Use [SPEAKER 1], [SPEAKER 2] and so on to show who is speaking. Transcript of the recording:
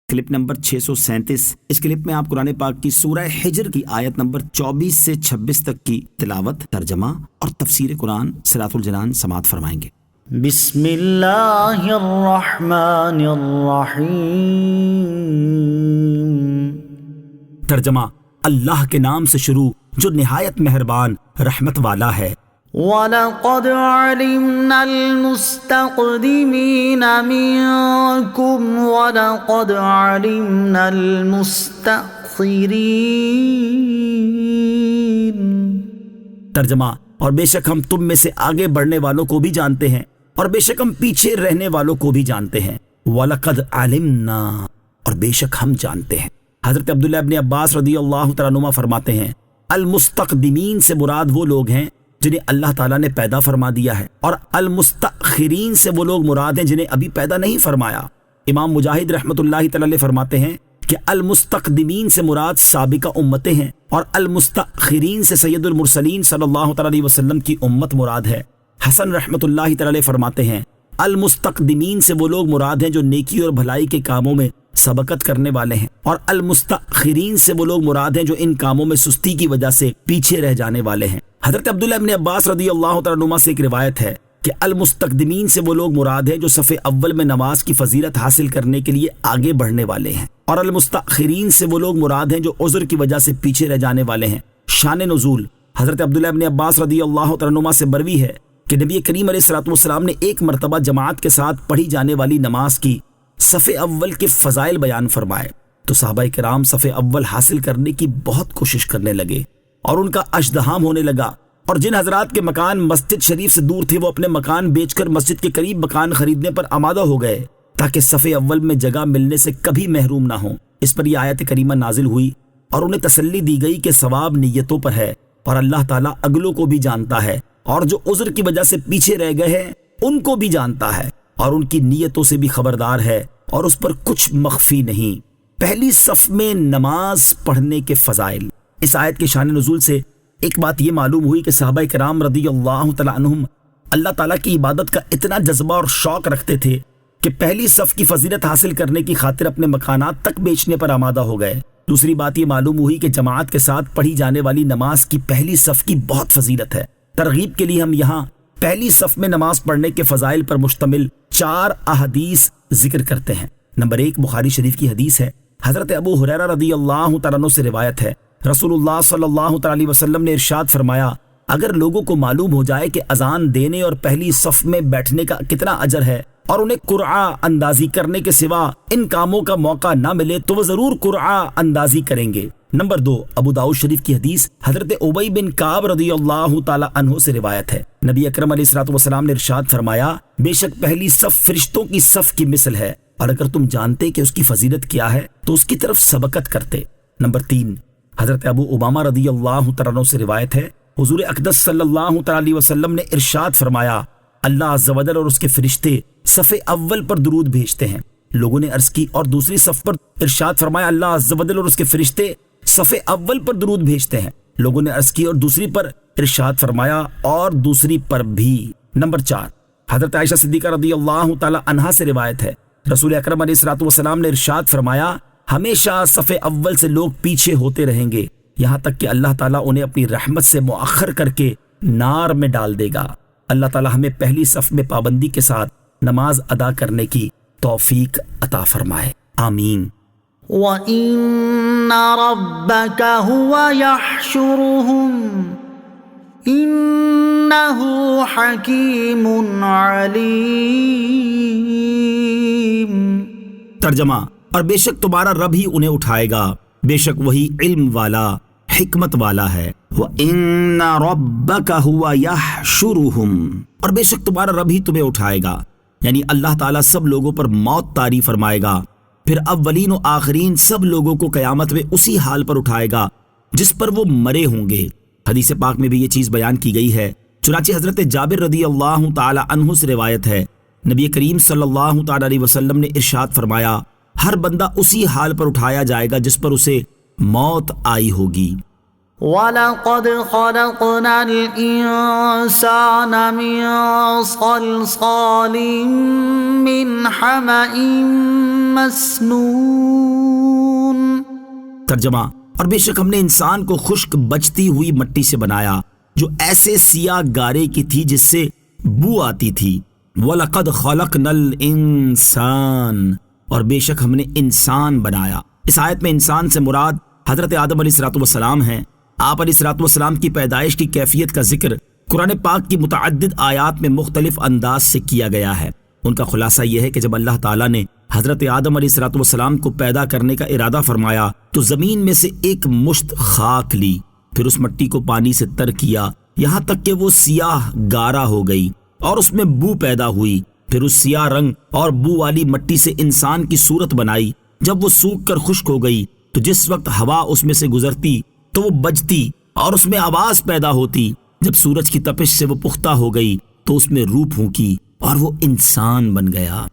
[SPEAKER 1] Clip number 637۔ اس clip میں آپ قرآن پاک کی سورہ حجر کی آیت نمبر 24 سے 26 تک کی تلاوت، ترجمہ اور تفسیر قرآن صراط الجنان سماعت فرمائیں گے۔
[SPEAKER 2] بسم اللہ الرحمن الرحیم۔
[SPEAKER 1] ترجمہ، اللہ کے نام سے شروع جو نہایت مہربان رحمت والا ہے۔
[SPEAKER 2] وَلَقَدْ عَلِمْنَا الْمُسْتَقْدِمِينَ مِنْكُمْ وَلَقَدْ عَلِمْنَا الْمُسْتَأْخِرِينَ۔
[SPEAKER 1] ترجمہ، اور بے شک ہم تم میں سے آگے بڑھنے والوں کو بھی جانتے ہیں اور بے شک ہم پیچھے رہنے والوں کو بھی جانتے ہیں۔ وَلَقَدْ عَلِمْنَا، اور بے شک ہم جانتے ہیں۔ حضرت عبداللہ ابن عباس رضی اللہ تعالیٰ عنہما فرماتے ہیں، المستقدمین سے مراد وہ لوگ ہیں جنہیں اللہ تعالیٰ نے پیدا فرما دیا ہے، اور المستأخرین سے وہ لوگ مراد ہیں جنہیں ابھی پیدا نہیں فرمایا۔ امام مجاہد رحمۃ اللہ تعالیٰ علیہ فرماتے ہیں کہ المستقدمین سے مراد سابقہ امتیں ہیں، اور المستأخرین سے سید المرسلین صلی اللہ تعالیٰ علیہ وسلم کی امت مراد ہے۔ حسن رحمۃ اللہ تعالیٰ علیہ فرماتے ہیں، المستقدمین سے وہ لوگ مراد ہیں جو نیکی اور بھلائی کے کاموں میں سبقت کرنے والے ہیں، اور المستأخرین سے وہ لوگ مراد ہیں جو ان کاموں میں سستی کی وجہ سے پیچھے رہ جانے والے ہیں۔ حضرت عبداللہ ابن عباس رضی اللہ تعالیٰ عنہما سے ایک روایت ہے کہ المستقدمین سے وہ لوگ مراد ہیں جو صف اول میں نماز کی فضیلت حاصل کرنے کے لیے آگے بڑھنے والے ہیں، اور المستأخرین سے وہ لوگ مراد ہیں جو عذر کی وجہ سے پیچھے رہ جانے والے ہیں۔ شان نزول، حضرت عبداللہ ابن عباس رضی اللہ تعالیٰ عنہما سے مروی ہے کہ نبی کریم علیہ الصلوۃ والسلام نے ایک مرتبہ جماعت کے ساتھ پڑھی جانے والی نماز کی صف اول کے فضائل بیان فرمائے تو صحابہ کرام صف اول حاصل کرنے کی بہت کوشش کرنے لگے اور ان کا اشتہام ہونے لگا، اور جن حضرات کے مکان مسجد شریف سے دور تھے وہ اپنے مکان بیچ کر مسجد کے قریب مکان خریدنے پر آمادہ ہو گئے تاکہ صف اول میں جگہ ملنے سے کبھی محروم نہ ہوں۔ اس پر یہ آیت کریمہ نازل ہوئی اور انہیں تسلی دی گئی کہ ثواب نیتوں پر ہے، اور اللہ تعالیٰ اگلوں کو بھی جانتا ہے، اور جو عذر کی وجہ سے پیچھے رہ گئے ہیں ان کو بھی جانتا ہے، اور ان کی نیتوں سے بھی خبردار ہے، اور اس پر کچھ مخفی نہیں۔ پہلی صف میں نماز پڑھنے کے فضائل۔ اس آیت کے شان نزول سے ایک بات یہ معلوم ہوئی کہ صحابہ کرام رضی اللہ تعالیٰ عنہم اللہ تعالیٰ کی عبادت کا اتنا جذبہ اور شوق رکھتے تھے کہ پہلی صف کی فضیلت حاصل کرنے کی خاطر اپنے مکانات تک بیچنے پر آمادہ ہو گئے۔ دوسری بات یہ معلوم ہوئی کہ جماعت کے ساتھ پڑھی جانے والی نماز کی پہلی صف کی بہت فضیلت ہے۔ ترغیب کے لیے ہم یہاں پہلی صف میں نماز پڑھنے کے فضائل پر مشتمل 4 احادیث ذکر کرتے ہیں۔ نمبر 1 بخاری شریف کی حدیث ہے، حضرت ابو ہریرہ رضی اللہ تعالیٰ عنہ سے روایت ہے، رسول اللہ صلی اللہ تعالیٰ علیہ وسلم نے ارشاد فرمایا، اگر لوگوں کو معلوم ہو جائے کہ اذان دینے اور پہلی صف میں بیٹھنے کا کتنا اجر ہے اور انہیں قرعہ اندازی کرنے کے سوا ان کاموں کا موقع نہ ملے تو وہ ضرور قرعہ اندازی کریں گے۔ نمبر 2 ابو داؤد شریف کی حدیث، حضرت ابی بن کعب رضی اللہ تعالیٰ عنہ سے روایت ہے، نبی اکرم علیہ الصلوۃ والسلام نے ارشاد فرمایا، بے شک پہلی صف فرشتوں کی صف کی مثل ہے، اور اگر تم جانتے کہ اس کی فضیلت کیا ہے تو اس کی طرف سبقت کرتے۔ نمبر 3 حضرت ابو امامہ رضی اللہ تعالیٰ عنہ سے روایت ہے، حضور اقدس صلی اللہ تعالیٰ علیہ وسلم نے ارشاد فرمایا، اللہ عز و جل اور اس کے فرشتے صف اول پر درود بھیجتے ہیں۔ لوگوں نے عرض کی، اور دوسری صف پر ارشاد فرمایا، اللہ عز و جل اور اس کے فرشتے صف اول پر درود بھیجتے ہیں۔ لوگوں نے عرض کی، اور دوسری پر ارشاد فرمایا، اور دوسری پر بھی۔ نمبر 4 حضرت عائشہ صدیقہ رضی اللہ تعالیٰ عنہا سے روایت ہے، رسول اکرم علیہ الصلوۃ والسلام نے ارشاد فرمایا، ہمیشہ صف اول سے لوگ پیچھے ہوتے رہیں گے یہاں تک کہ اللہ تعالیٰ انہیں اپنی رحمت سے مؤخر کر کے نار میں ڈال دے گا۔ اللہ تعالیٰ ہمیں پہلی صف میں پابندی کے ساتھ نماز ادا کرنے کی توفیق عطا فرمائے، آمین۔
[SPEAKER 2] وَإِنَّ رَبَّكَ هُوَ يَحْشُرُهُمْ إِنَّهُ حَكِيمٌ عَلِيمٌ۔
[SPEAKER 1] ترجمہ، اور بے شک تمہارا رب ہی انہیں اٹھائے گا، بے شک وہی علم والا حکمت والا ہے۔ وَإِنَّ رَبَّكَ هُوَ يَحْشُرُهُمْ، اور بے شک تمہارا رب ہی تمہیں اٹھائے گا، یعنی اللہ تعالیٰ سب لوگوں پر موت طاری فرمائے گا، پھر اولین و آخرین سب لوگوں کو قیامت میں اسی حال پر اٹھائے گا جس پر وہ مرے ہوں گے۔ حدیث پاک میں بھی یہ چیز بیان کی گئی ہے، چنانچہ حضرت جابر رضی اللہ تعالی عنہ سے روایت ہے، نبی کریم صلی اللہ تعالی علیہ وسلم نے ارشاد فرمایا، ہر بندہ اسی حال پر اٹھایا جائے گا جس پر اسے موت آئی ہوگی۔
[SPEAKER 2] وَلَقَدْ خَلَقْنَا الْإِنسَانَ مِنْ صَلْصَالٍ مِّنْ حَمَإٍ مَّسْنُونٍ
[SPEAKER 1] ترجمہ، اور بے شک ہم نے انسان کو خشک بچتی ہوئی مٹی سے بنایا جو ایسے سیاہ گارے کی تھی جس سے بو آتی تھی۔ وَلَقَدْ خَلَقْنَا الْإِنسَانَ، اور بے شک ہم نے انسان بنایا۔ اس آیت میں انسان سے مراد حضرت آدم علیہ السلام ہیں۔ آپ علیہ السلام کی پیدائش کی کیفیت کا ذکر قرآن پاک کی متعدد آیات میں مختلف انداز سے کیا گیا ہے۔ ان کا خلاصہ یہ ہے کہ جب اللہ تعالیٰ نے حضرت آدم علیہ السلام کو پیدا کرنے کا ارادہ فرمایا تو زمین میں سے ایک مشت خاک لی، پھر اس مٹی کو پانی سے تر کیا یہاں تک کہ وہ سیاہ گارا ہو گئی اور اس میں بو پیدا ہوئی، پھر اس سیاہ رنگ اور بو والی مٹی سے انسان کی صورت بنائی۔ جب وہ سوکھ کر خشک ہو گئی تو جس وقت ہوا اس میں سے گزرتی تو وہ بجتی اور اس میں آواز پیدا ہوتی۔ جب سورج کی تپش سے وہ پختہ ہو گئی تو اس میں روح پھونکی اور وہ انسان بن گیا۔